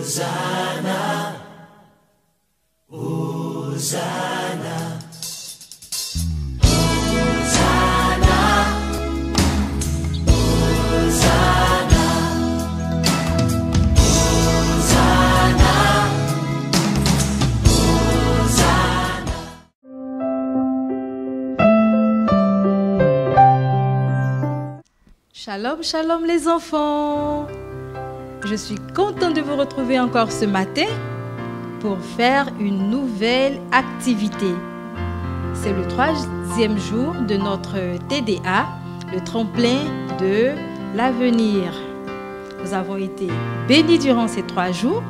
Shalom, shalom les enfants. Je suis contente de vous retrouver encore ce matin pour faire une nouvelle activité. C'est le 3e jour de notre TDA, le tremplin de l'avenir. Nous avons été bénis durant ces 3 jours.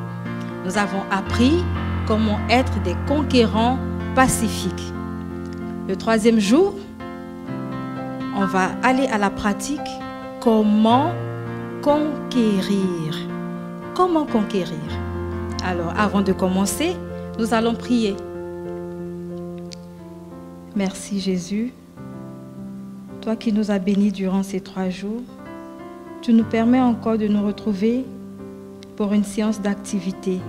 Nous avons appris comment être des conquérants pacifiques. Le 3e jour, on va aller à la pratique. Comment conquérir? Comment conquérir? Alors, avant de commencer, nous allons prier. Merci Jésus, toi qui nous as bénis durant ces 3 jours, tu nous permets encore de nous retrouver pour une séance d'activité.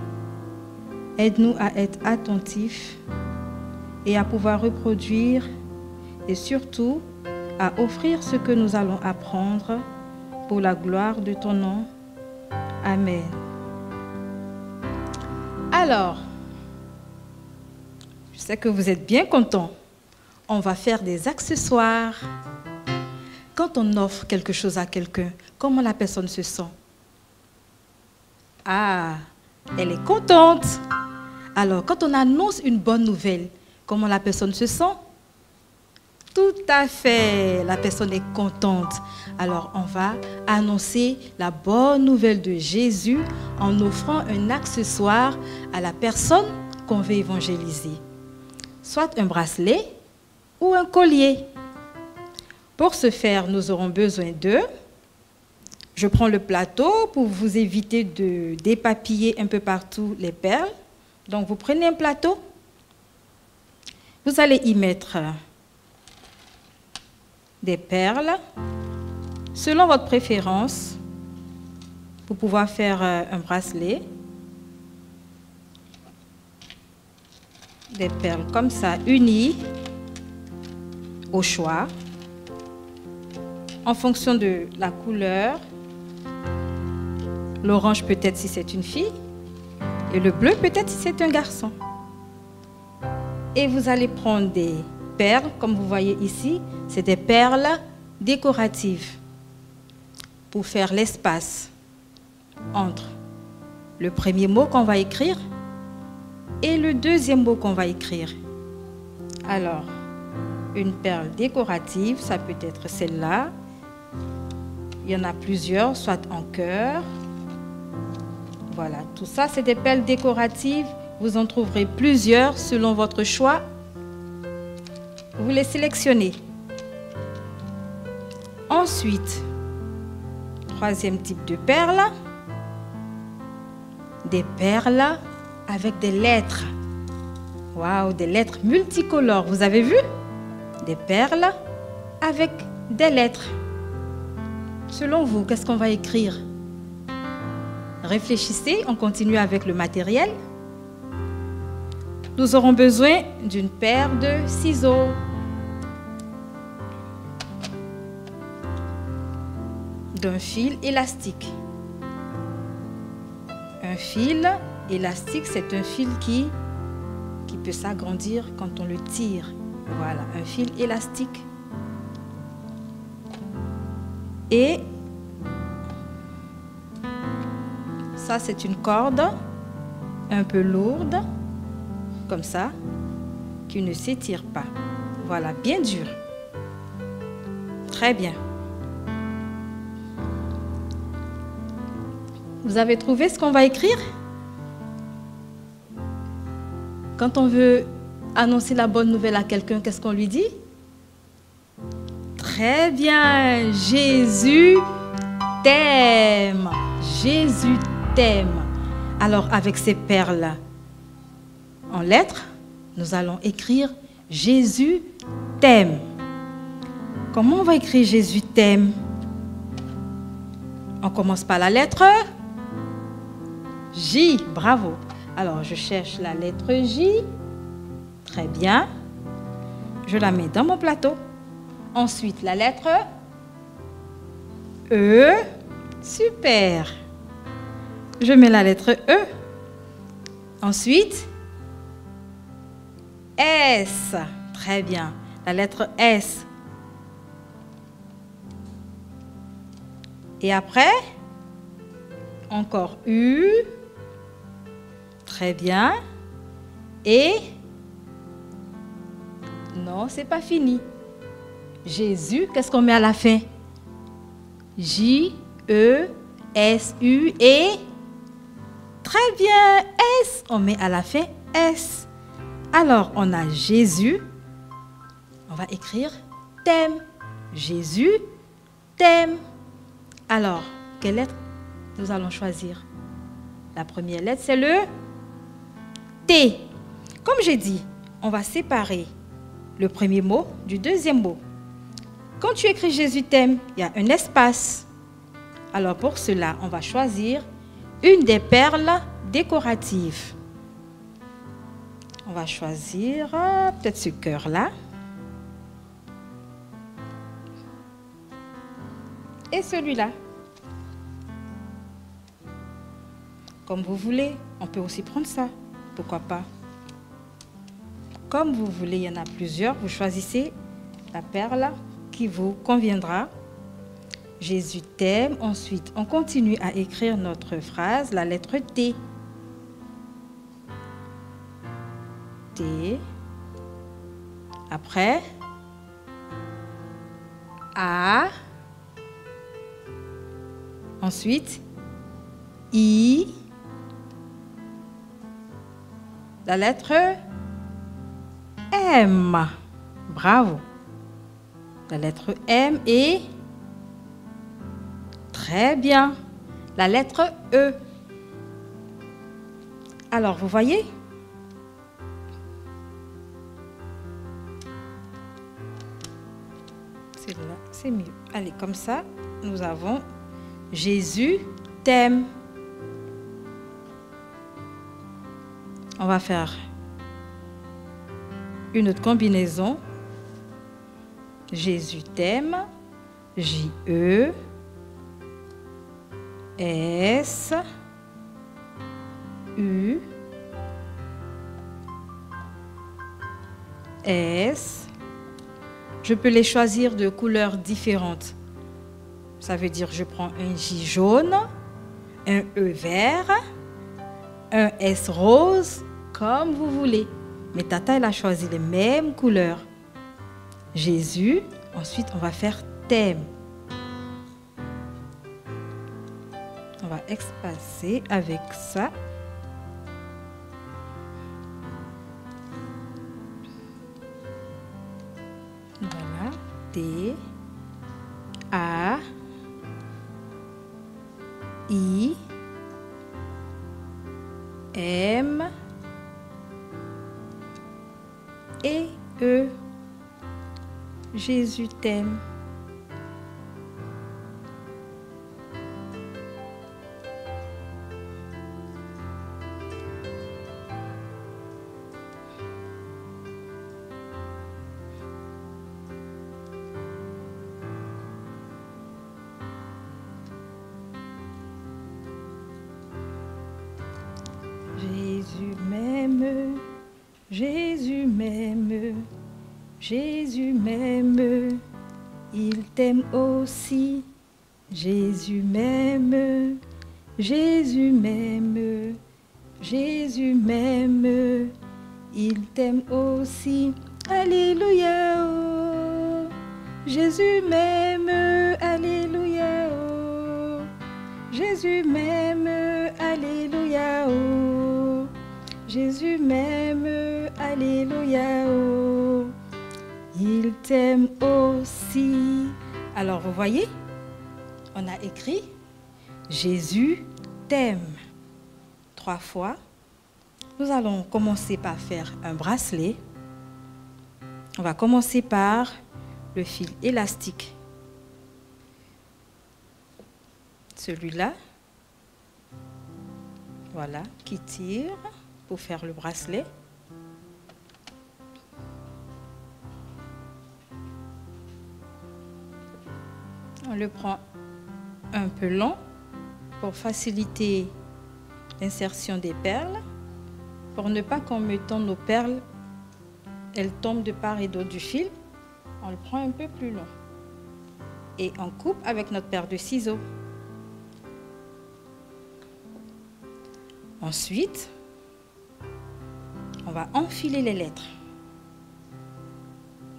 Aide-nous à être attentifs et à pouvoir reproduire et surtout à offrir ce que nous allons apprendre pour la gloire de ton nom. Amen. Alors, je sais que vous êtes bien contents. On va faire des accessoires. Quand on offre quelque chose à quelqu'un, comment la personne se sent? Ah, elle est contente. Alors, quand on annonce une bonne nouvelle, comment la personne se sent? Tout à fait, la personne est contente. Alors, on va annoncer la bonne nouvelle de Jésus en offrant un accessoire à la personne qu'on veut évangéliser. Soit un bracelet ou un collier. Pour ce faire, nous aurons besoin de... Je prends le plateau pour vous éviter de dépapiller un peu partout les perles. Donc, vous prenez un plateau. Vous allez y mettre des perles, selon votre préférence, pour pouvoir faire un bracelet. Des perles comme ça, unies, au choix, en fonction de la couleur. L'orange peut-être si c'est une fille, et le bleu peut-être si c'est un garçon. Et vous allez prendre des perles, comme vous voyez ici, c'est des perles décoratives pour faire l'espace entre le premier mot qu'on va écrire et le deuxième mot qu'on va écrire. Alors, une perle décorative, ça peut être celle-là. Il y en a plusieurs, soit en cœur. Voilà, tout ça, c'est des perles décoratives. Vous en trouverez plusieurs selon votre choix. Vous les sélectionnez. Ensuite, 3e type de perles, des perles avec des lettres. Waouh, des lettres multicolores, vous avez vu? Des perles avec des lettres. Selon vous, qu'est-ce qu'on va écrire? Réfléchissez, on continue avec le matériel. Nous aurons besoin d'une paire de ciseaux. D'un fil élastique. Un fil élastique, c'est un fil qui peut s'agrandir quand on le tire. Voilà, un fil élastique. Et ça, c'est une corde un peu lourde, comme ça, qui ne s'étire pas. Voilà, bien dur. Très bien. Vous avez trouvé ce qu'on va écrire? Quand on veut annoncer la bonne nouvelle à quelqu'un, qu'est-ce qu'on lui dit? Très bien, Jésus t'aime. Jésus t'aime. Alors, avec ces perles en lettres, nous allons écrire Jésus t'aime. Comment on va écrire Jésus t'aime? On commence par la lettre J, bravo. Alors, je cherche la lettre J. Très bien. Je la mets dans mon plateau. Ensuite, la lettre E. Super. Je mets la lettre E. Ensuite, S. Très bien. La lettre S. Et après, encore U. Très bien. Et non, c'est pas fini. Jésus, qu'est-ce qu'on met à la fin? J, E, S, U et très bien, S. On met à la fin S. Alors, on a Jésus. On va écrire t'aime. Jésus t'aime. Alors, quelle lettre nous allons choisir? La première lettre, c'est le T. Comme j'ai dit, on va séparer le premier mot du deuxième mot. Quand tu écris Jésus t'aime, il y a un espace. Alors pour cela, on va choisir une des perles décoratives. On va choisir peut-être ce cœur-là. Et celui-là. Comme vous voulez, on peut aussi prendre ça. Pourquoi pas? Comme vous voulez, il y en a plusieurs. Vous choisissez la perle qui vous conviendra. Jésus t'aime. Ensuite, on continue à écrire notre phrase, la lettre T. T. Après, A. Ensuite, I. La lettre M. Bravo. La lettre M et très bien. La lettre E. Alors, vous voyez? C'est là, c'est mieux. Allez, comme ça, nous avons Jésus t'aime. On va faire une autre combinaison. Jésus t'aime. J-E. S. U. S. Je peux les choisir de couleurs différentes. Ça veut dire je prends un J jaune, un E vert, un S rose, comme vous voulez. Mais Tata, elle a choisi les mêmes couleurs. Jésus, ensuite on va faire thème. On va espacer avec ça. Voilà, T, A, I, M et E. Jésus t'aime. Jésus m'aime, Jésus m'aime, Jésus m'aime, il t'aime aussi. Jésus m'aime, Jésus m'aime, Jésus m'aime, il t'aime aussi. Alléluia, oh. Jésus m'aime, alléluia, oh. Jésus m'aime, alléluia, oh. Jésus m'aime, alléluia, oh. Il t'aime aussi. Alors, vous voyez, on a écrit Jésus t'aime 3 fois. Nous allons commencer par faire un bracelet. On va commencer par le fil élastique. Celui-là. Voilà, qui tire pour faire le bracelet. On le prend un peu long pour faciliter l'insertion des perles, pour ne pas qu'en mettant nos perles, elles tombent de part et d'autre du fil. On le prend un peu plus long et on coupe avec notre paire de ciseaux. Ensuite, on va enfiler les lettres.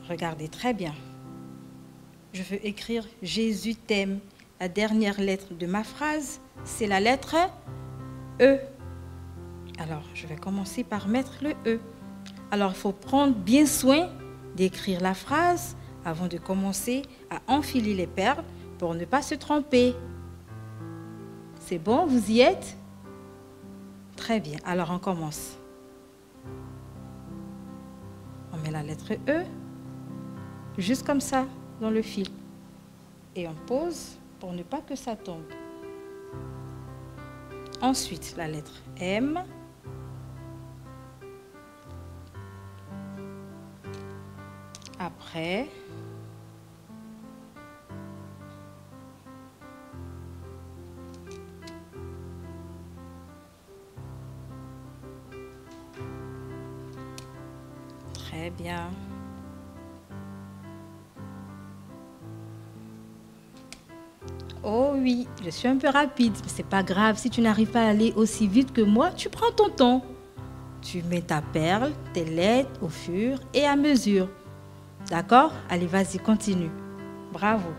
Regardez très bien. Je veux écrire « Jésus t'aime ». La dernière lettre de ma phrase, c'est la lettre E. Alors, je vais commencer par mettre le E. Alors, il faut prendre bien soin d'écrire la phrase avant de commencer à enfiler les perles pour ne pas se tromper. C'est bon, vous y êtes? Très bien, alors on commence. On met la lettre E, juste comme ça, dans le fil. Et on pose pour ne pas que ça tombe. Ensuite, la lettre M. Après, très bien. Oh oui, je suis un peu rapide, mais c'est pas grave. Si tu n'arrives pas à aller aussi vite que moi, tu prends ton temps. Tu mets ta perle, tes lettres au fur et à mesure. D'accord? Allez, vas-y, continue. Bravo.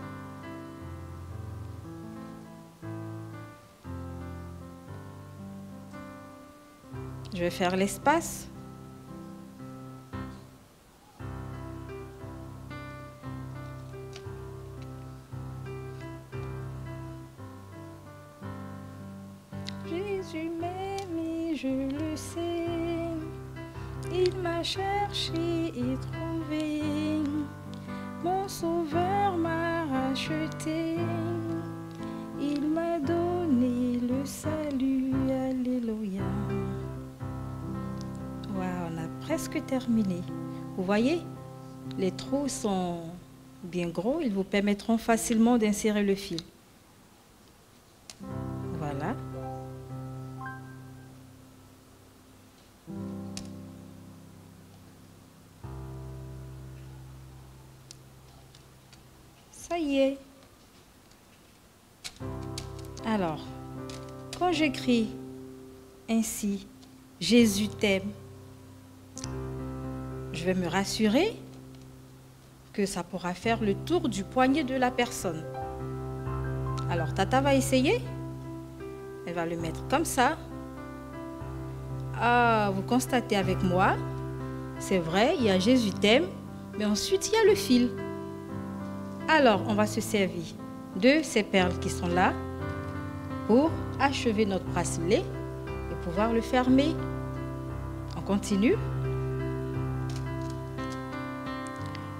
Je vais faire l'espace. Jésus m'aime et je le sais. Il m'a cherché et trouvé. Mon sauveur m'a racheté. Il m'a donné le salut. Alléluia. Wow, on a presque terminé. Vous voyez, les trous sont bien gros. Ils vous permettront facilement d'insérer le fil. Voilà. Ça y est. Alors, quand j'écris ainsi, Jésus t'aime, je vais me rassurer que ça pourra faire le tour du poignet de la personne. Alors, Tata va essayer. Elle va le mettre comme ça. Ah, vous constatez avec moi, c'est vrai, il y a Jésus t'aime, mais ensuite il y a le fil. Alors, on va se servir de ces perles qui sont là pour achever notre bracelet et pouvoir le fermer. On continue.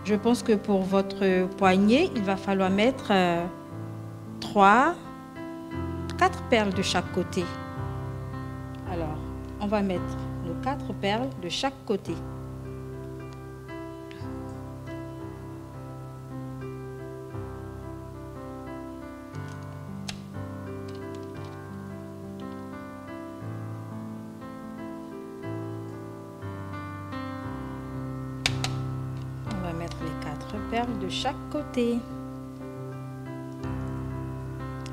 Je pense que pour votre poignet, il va falloir mettre 4 perles de chaque côté. Alors, on va mettre nos 4 perles de chaque côté. On va mettre les 4 perles de chaque côté.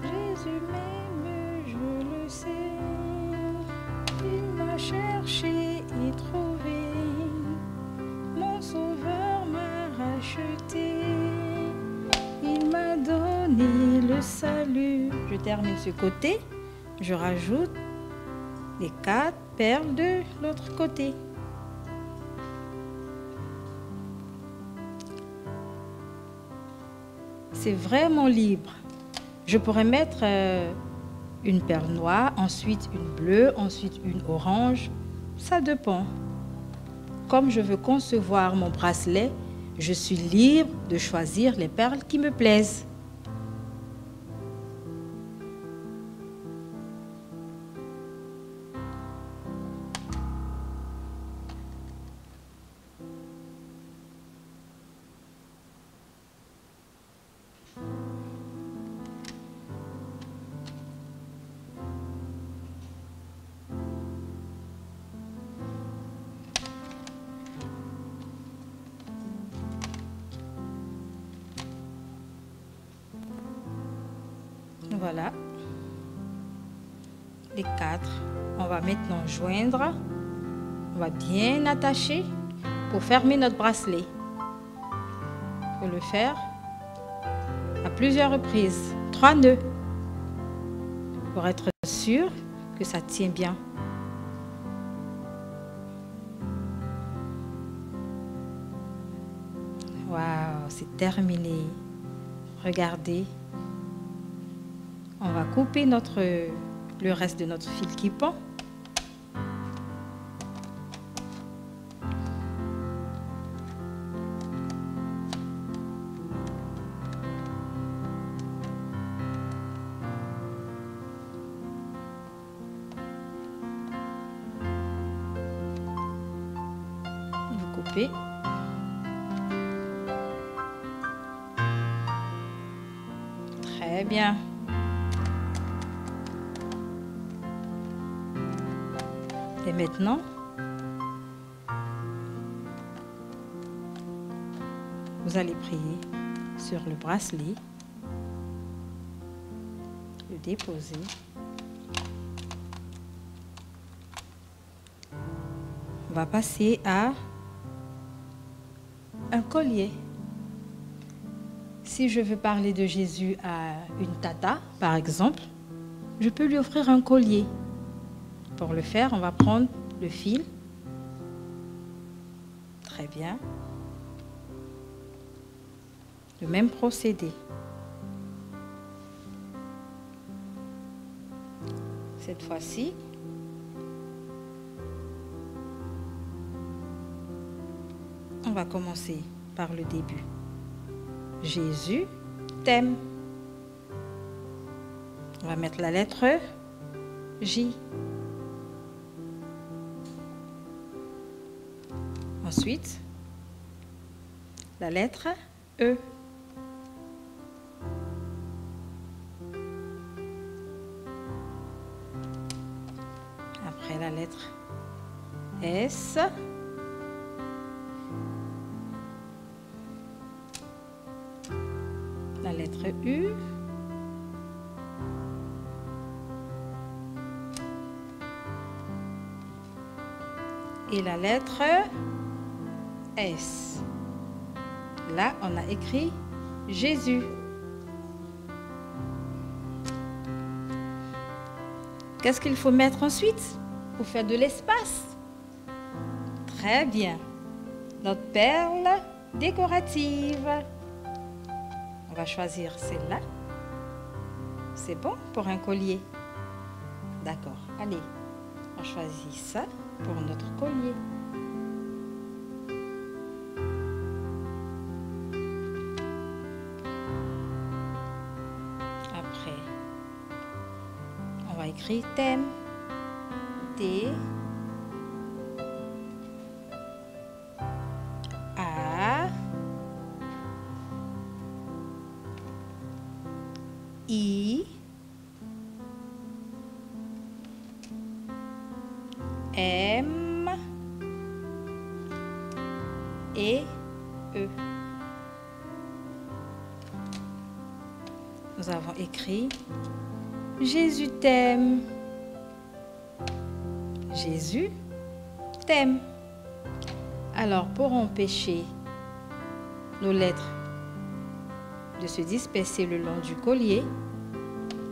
Jésus m'aime, je le sais. Il m'a cherché et trouvé. Mon sauveur m'a racheté. Il m'a donné le salut. Je termine ce côté. Je rajoute les 4 perles de l'autre côté. C'est vraiment libre. Je pourrais mettre une perle noire, ensuite une bleue, ensuite une orange. Ça dépend. Comme je veux concevoir mon bracelet, je suis libre de choisir les perles qui me plaisent. Voilà. Les 4. On va maintenant joindre. On va bien attacher pour fermer notre bracelet. Il faut le faire à plusieurs reprises. 3 nœuds pour être sûr que ça tient bien. Waouh, c'est terminé. Regardez. On va couper le reste de notre fil qui pend. Vous coupez. Très bien. Et maintenant, vous allez prier sur le bracelet, le déposer. On va passer à un collier. Si je veux parler de Jésus à une tata, par exemple, je peux lui offrir un collier. Pour le faire, on va prendre le fil. Très bien. Le même procédé. Cette fois-ci, on va commencer par le début. Jésus t'aime. On va mettre la lettre J. Ensuite, la lettre E. Après la lettre S. La lettre U. Et la lettre S. Là, on a écrit Jésus. Qu'est-ce qu'il faut mettre ensuite pour faire de l'espace? Très bien. Notre perle décorative. On va choisir celle-là. C'est bon pour un collier? D'accord. Allez, on choisit ça pour notre collier. Après, on va écrire thème. T. A. I. M. Et E. Nous avons écrit Jésus t'aime. Jésus t'aime. Alors, pour empêcher nos lettres de se disperser le long du collier,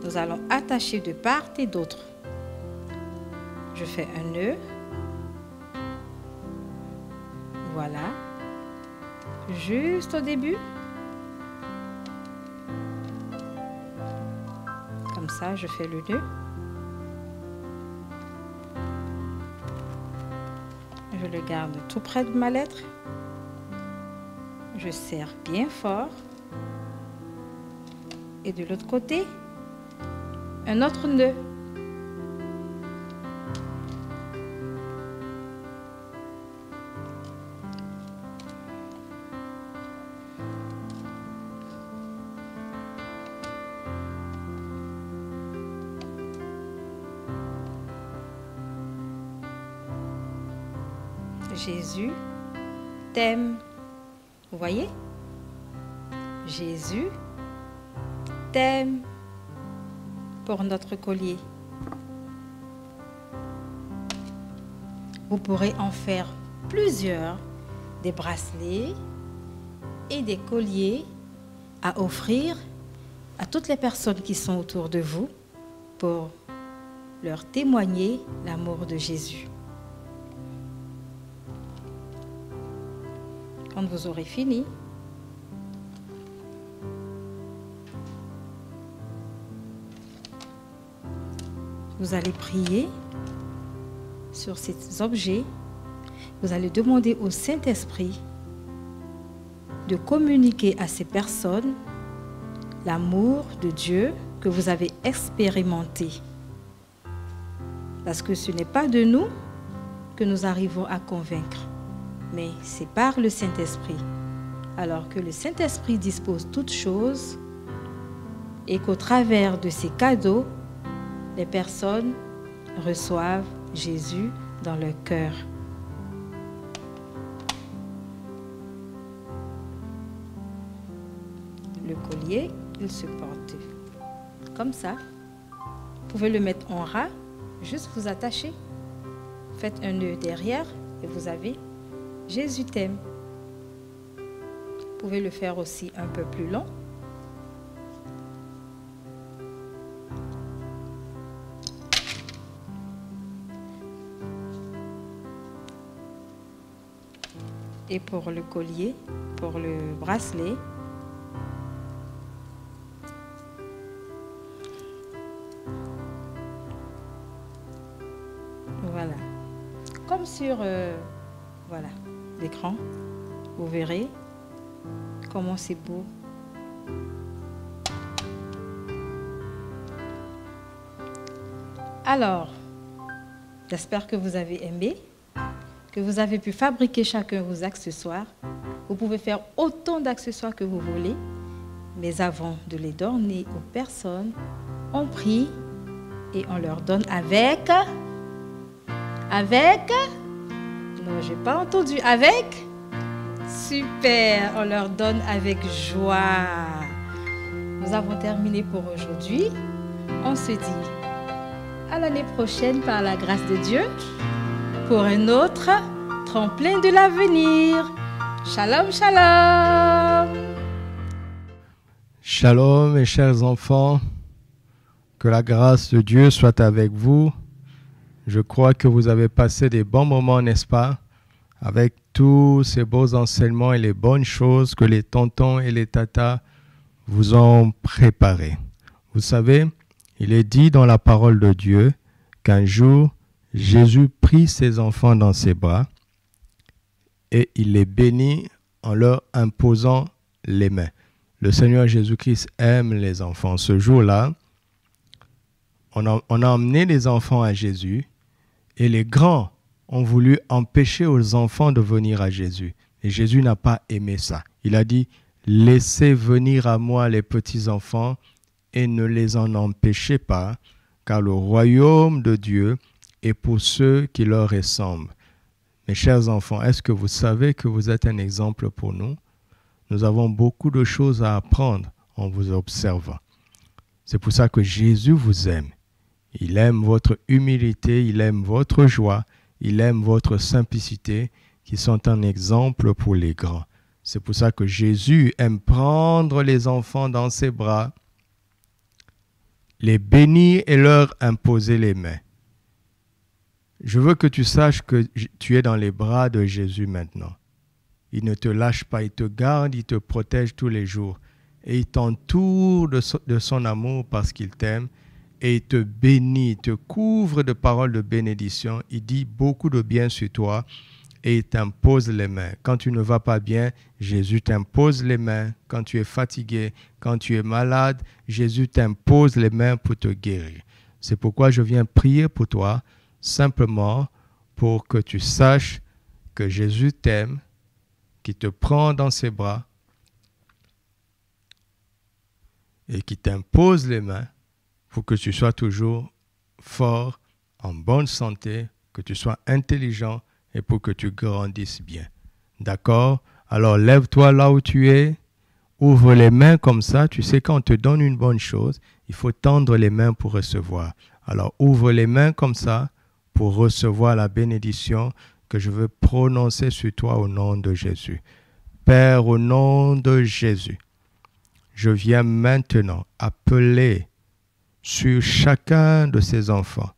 nous allons attacher de part et d'autre. Je fais un nœud. Voilà. Juste au début. Comme ça, je fais le nœud. Je le garde tout près de ma lettre. Je serre bien fort. Et de l'autre côté, un autre nœud. Jésus t'aime. Vous voyez? Jésus t'aime. pour notre collier. Vous pourrez en faire plusieurs, des bracelets et des colliers à offrir à toutes les personnes qui sont autour de vous pour leur témoigner l'amour de Jésus. Quand vous aurez fini, vous allez prier sur ces objets. Vous allez demander au Saint-Esprit de communiquer à ces personnes l'amour de Dieu que vous avez expérimenté. Parce que ce n'est pas de nous que nous arrivons à convaincre, mais c'est par le Saint-Esprit. Alors que le Saint-Esprit dispose toutes choses et qu'au travers de ces cadeaux, les personnes reçoivent Jésus dans leur cœur. Le collier, il se porte comme ça. Vous pouvez le mettre en ras, juste vous attacher. Faites un nœud derrière et vous avez Jésus t'aime. Vous pouvez le faire aussi un peu plus long. Et pour le collier, pour le bracelet, voilà. Comme sur voilà, l'écran, vous verrez comment c'est beau. Alors, j'espère que vous avez aimé, que vous avez pu fabriquer chacun vos accessoires. Vous pouvez faire autant d'accessoires que vous voulez, mais avant de les donner aux personnes, on prie et on leur donne avec, non, j'ai pas entendu, avec, super, on leur donne avec joie. Nous avons terminé pour aujourd'hui. On se dit à l'année prochaine par la grâce de Dieu pour un autre tremplin de l'avenir. Shalom, shalom. Shalom, mes chers enfants. Que la grâce de Dieu soit avec vous. Je crois que vous avez passé des bons moments, n'est-ce pas? Avec tous ces beaux enseignements et les bonnes choses que les tontons et les tatas vous ont préparées. Vous savez, il est dit dans la parole de Dieu qu'un jour, Jésus prit ses enfants dans ses bras et il les bénit en leur imposant les mains. Le Seigneur Jésus-Christ aime les enfants. Ce jour-là, on a emmené les enfants à Jésus et les grands ont voulu empêcher aux enfants de venir à Jésus. Et Jésus n'a pas aimé ça. Il a dit, laissez venir à moi les petits-enfants et ne les en empêchez pas, car le royaume de Dieu est pour ceux qui leur ressemblent. Mes chers enfants, est-ce que vous savez que vous êtes un exemple pour nous? Nous avons beaucoup de choses à apprendre en vous observant. C'est pour ça que Jésus vous aime. Il aime votre humilité, il aime votre joie, il aime votre simplicité, qui sont un exemple pour les grands. C'est pour ça que Jésus aime prendre les enfants dans ses bras, les bénir et leur imposer les mains. Je veux que tu saches que tu es dans les bras de Jésus maintenant. Il ne te lâche pas, il te garde, il te protège tous les jours. Et il t'entoure de son amour parce qu'il t'aime. Et il te bénit, il te couvre de paroles de bénédiction. Il dit beaucoup de bien sur toi et il t'impose les mains. Quand tu ne vas pas bien, Jésus t'impose les mains. Quand tu es fatigué, quand tu es malade, Jésus t'impose les mains pour te guérir. C'est pourquoi je viens prier pour toi, simplement pour que tu saches que Jésus t'aime, qu'il te prend dans ses bras et qui t'impose les mains pour que tu sois toujours fort, en bonne santé, que tu sois intelligent et pour que tu grandisses bien. D'accord? Alors lève-toi là où tu es, Ouvre les mains comme ça. Tu sais, quand on te donne une bonne chose, il faut tendre les mains pour recevoir. Alors, ouvre les mains comme ça pour recevoir la bénédiction que je veux prononcer sur toi au nom de Jésus. Père, au nom de Jésus, je viens maintenant appeler sur chacun de ces enfants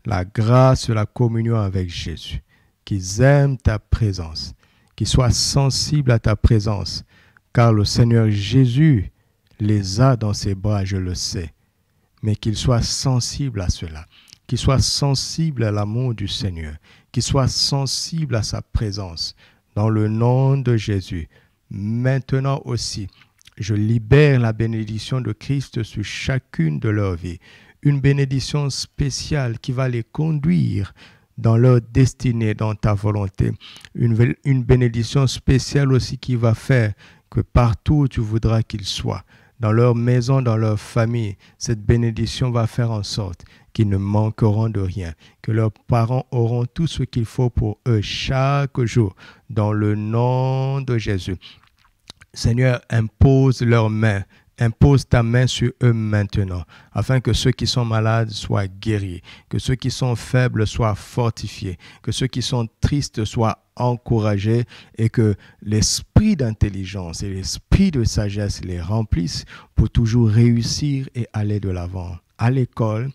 la grâce de la communion avec Jésus, qu'ils aiment ta présence, qu'ils soient sensibles à ta présence, car le Seigneur Jésus les a dans ses bras, je le sais, mais qu'ils soient sensibles à cela, qu'ils soient sensibles à l'amour du Seigneur, qu'ils soient sensibles à sa présence, dans le nom de Jésus. Maintenant aussi, je libère la bénédiction de Christ sur chacune de leurs vies, une bénédiction spéciale qui va les conduire dans leur destinée, dans ta volonté, une bénédiction spéciale aussi qui va faire que partout où tu voudras qu'ils soient, dans leur maison, dans leur famille, cette bénédiction va faire en sorte qu'ils ne manqueront de rien, que leurs parents auront tout ce qu'il faut pour eux chaque jour, dans le nom de Jésus. Seigneur, impose leurs mains, impose ta main sur eux maintenant, afin que ceux qui sont malades soient guéris, que ceux qui sont faibles soient fortifiés, que ceux qui sont tristes soient encouragés et que l'esprit d'intelligence et l'esprit de sagesse les remplissent pour toujours réussir et aller de l'avant. À l'école,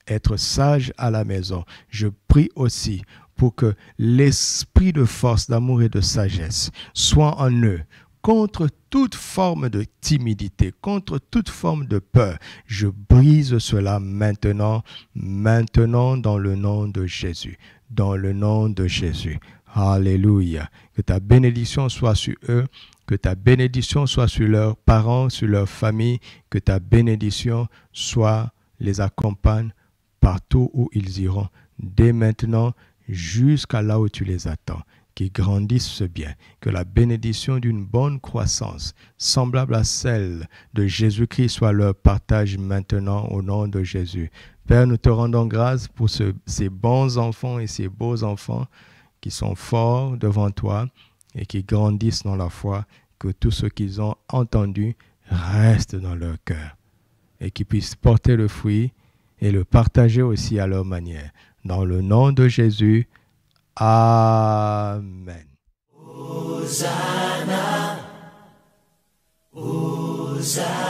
être sage à la maison. Je prie aussi pour que l'esprit de force, d'amour et de sagesse soit en eux, contre toute forme de timidité, contre toute forme de peur. Je brise cela maintenant dans le nom de Jésus, dans le nom de Jésus. Alléluia. Que ta bénédiction soit sur eux, que ta bénédiction soit sur leurs parents, sur leur famille, que ta bénédiction les accompagne partout où ils iront, dès maintenant jusqu'à là où tu les attends. Qu'ils grandissent bien, que la bénédiction d'une bonne croissance, semblable à celle de Jésus-Christ, soit leur partage maintenant au nom de Jésus. Père, nous te rendons grâce pour ces bons enfants et ces beaux enfants qui sont forts devant toi et qui grandissent dans la foi, que tout ce qu'ils ont entendu reste dans leur cœur et qu'ils puissent porter le fruit et le partager aussi à leur manière. Dans le nom de Jésus, Amen. Hosanna, Hosanna.